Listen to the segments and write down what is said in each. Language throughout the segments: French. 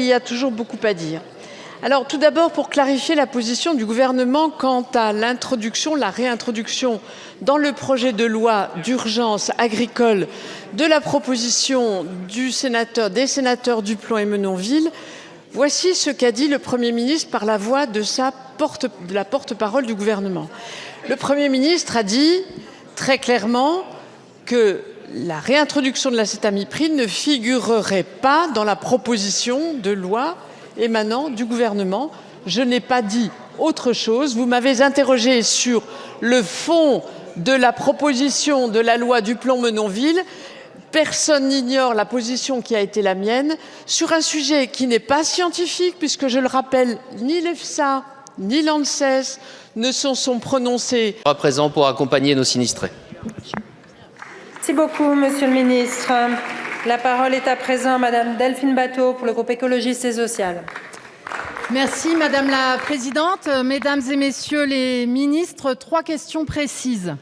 y a toujours beaucoup à dire. Alors, tout d'abord, pour clarifier la position du gouvernement quant à la réintroduction dans le projet de loi d'urgence agricole de la proposition des sénateurs Duplomb et Menonville, voici ce qu'a dit le Premier ministre par la voix de la porte-parole du gouvernement. Le Premier ministre a dit très clairement que la réintroduction de l'acétamipride ne figurerait pas dans la proposition de loi émanant du gouvernement. Je n'ai pas dit autre chose. Vous m'avez interrogé sur le fond de la proposition de la loi Duplomb-Menonville. Personne n'ignore la position qui a été la mienne sur un sujet qui n'est pas scientifique, puisque, je le rappelle, ni l'EFSA ni l'ANSES ne se sont prononcés. Présent pour accompagner nos sinistrés. Merci beaucoup, Monsieur le Ministre. La parole est à présent à Madame Delphine Batho pour le groupe écologiste et social. Merci Madame la Présidente. Mesdames et Messieurs les ministres, 3 questions précises.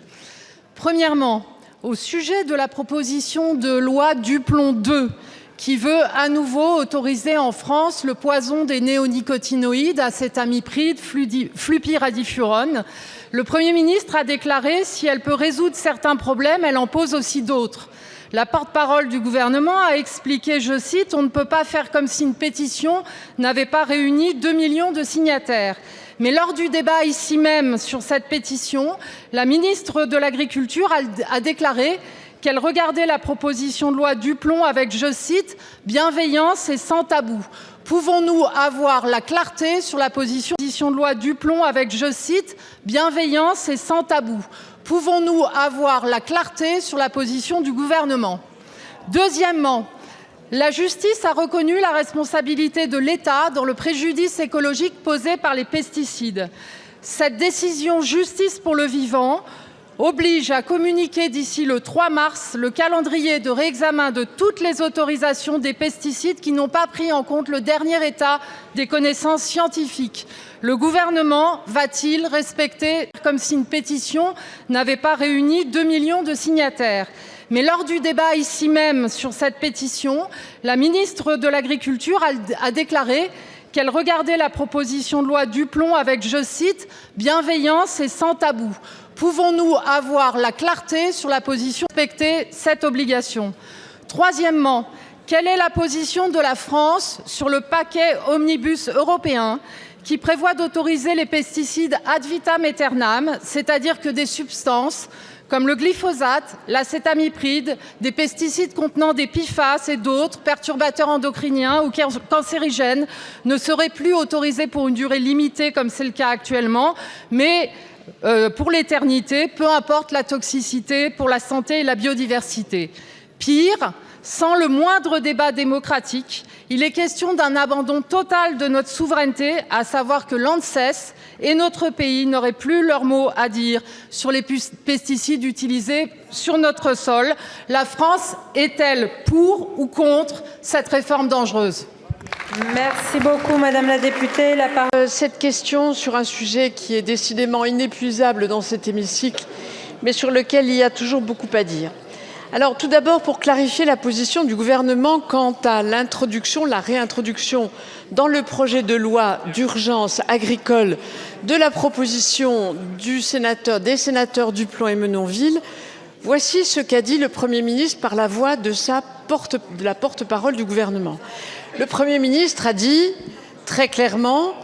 Premièrement, au sujet de la proposition de loi Duplomb 2, qui veut à nouveau autoriser en France le poison des néonicotinoïdes, acétamipride, flupyradifurone, le Premier ministre a déclaré « si elle peut résoudre certains problèmes, elle en pose aussi d'autres ». La porte-parole du gouvernement a expliqué, je cite, « on ne peut pas faire comme si une pétition n'avait pas réuni 2 millions de signataires ». Mais lors du débat ici même sur cette pétition, la ministre de l'Agriculture a déclaré qu'elle regardait la proposition de loi Duplomb avec, je cite, « bienveillance et sans tabou ». Pouvons-nous avoir la clarté sur la position de loi Duplomb avec, je cite, « bienveillance et sans tabou ». Pouvons-nous avoir la clarté sur la position du gouvernement? Deuxièmement, la justice a reconnu la responsabilité de l'État dans le préjudice écologique posé par les pesticides. Cette décision justice pour le vivant oblige à communiquer d'ici le 3 mars le calendrier de réexamen de toutes les autorisations des pesticides qui n'ont pas pris en compte le dernier état des connaissances scientifiques. Le gouvernement va-t-il respecter comme si une pétition n'avait pas réuni 2 millions de signataires? Mais lors du débat ici même sur cette pétition, la ministre de l'Agriculture a déclaré qu'elle regardait la proposition de loi Duplomb avec, je cite, « bienveillance et sans tabou ». Pouvons-nous avoir la clarté sur la position de respecter cette obligation? Troisièmement, quelle est la position de la France sur le paquet omnibus européen qui prévoit d'autoriser les pesticides ad vitam aeternam, c'est-à-dire que des substances comme le glyphosate, l'acétamipride, des pesticides contenant des PFAS et d'autres perturbateurs endocriniens ou cancérigènes ne seraient plus autorisés pour une durée limitée comme c'est le cas actuellement, mais pour l'éternité, peu importe la toxicité pour la santé et la biodiversité. Pire, sans le moindre débat démocratique, il est question d'un abandon total de notre souveraineté, à savoir que l'ANSES et notre pays n'auraient plus leur mot à dire sur les pesticides utilisés sur notre sol. La France est-elle pour ou contre cette réforme dangereuse? Merci beaucoup, Madame la députée. La parole... Cette question sur un sujet qui est décidément inépuisable dans cet hémicycle, mais sur lequel il y a toujours beaucoup à dire. Alors, tout d'abord, pour clarifier la position du gouvernement quant à la réintroduction dans le projet de loi d'urgence agricole de la proposition des sénateurs Duplomb et Menonville, voici ce qu'a dit le Premier ministre par la voix de la porte-parole du gouvernement. Le Premier ministre a dit très clairement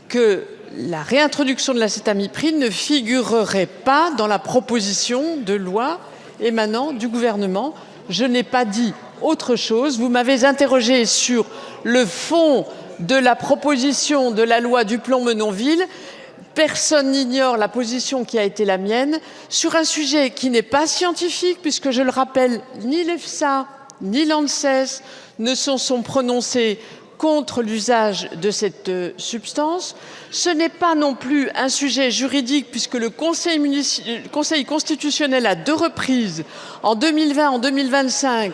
que la réintroduction de l'acétamipride ne figurerait pas dans la proposition de loi émanant du gouvernement. Je n'ai pas dit autre chose. Vous m'avez interrogé sur le fond de la proposition de la loi Duplomb-Menonville. Personne n'ignore la position qui a été la mienne sur un sujet qui n'est pas scientifique, puisque, je le rappelle, ni l'EFSA ni l'ANSES ne se sont prononcés contre l'usage de cette substance. Ce n'est pas non plus un sujet juridique, puisque le Conseil constitutionnel, à 2 reprises, en 2020 et en 2025,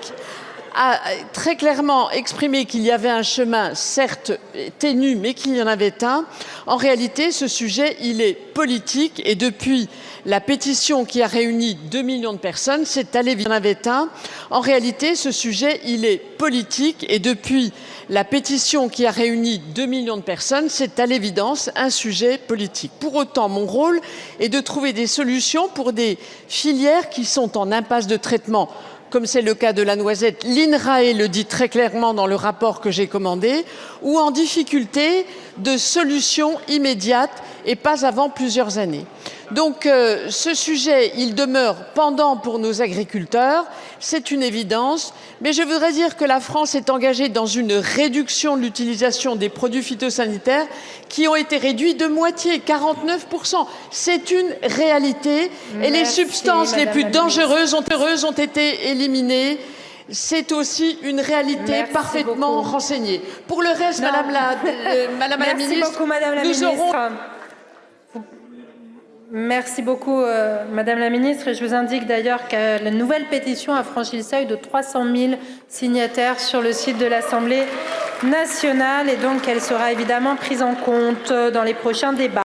a très clairement exprimé qu'il y avait un chemin, certes ténu, mais qu'il y en avait un. En réalité, ce sujet, il est politique et depuis la pétition qui a réuni 2 millions de personnes, c'est allé vite. Il y en avait un. En réalité, ce sujet, il est politique et depuis la pétition qui a réuni 2 millions de personnes, c'est à l'évidence un sujet politique. Pour autant, mon rôle est de trouver des solutions pour des filières qui sont en impasse de traitement, comme c'est le cas de la noisette. L'INRAE le dit très clairement dans le rapport que j'ai commandé, ou en difficulté de solutions immédiates et pas avant plusieurs années. Donc ce sujet, il demeure pendant pour nos agriculteurs, c'est une évidence, mais je voudrais dire que la France est engagée dans une réduction de l'utilisation des produits phytosanitaires qui ont été réduits de moitié, 49%. C'est une réalité et les substances les plus dangereuses ont été éliminées. C'est aussi une réalité parfaitement renseignée. Pour le reste, Madame la ministre, nous aurons... Merci beaucoup, Madame la ministre. Et je vous indique d'ailleurs que la nouvelle pétition a franchi le seuil de 300 000 signataires sur le site de l'Assemblée nationale et donc elle sera évidemment prise en compte dans les prochains débats.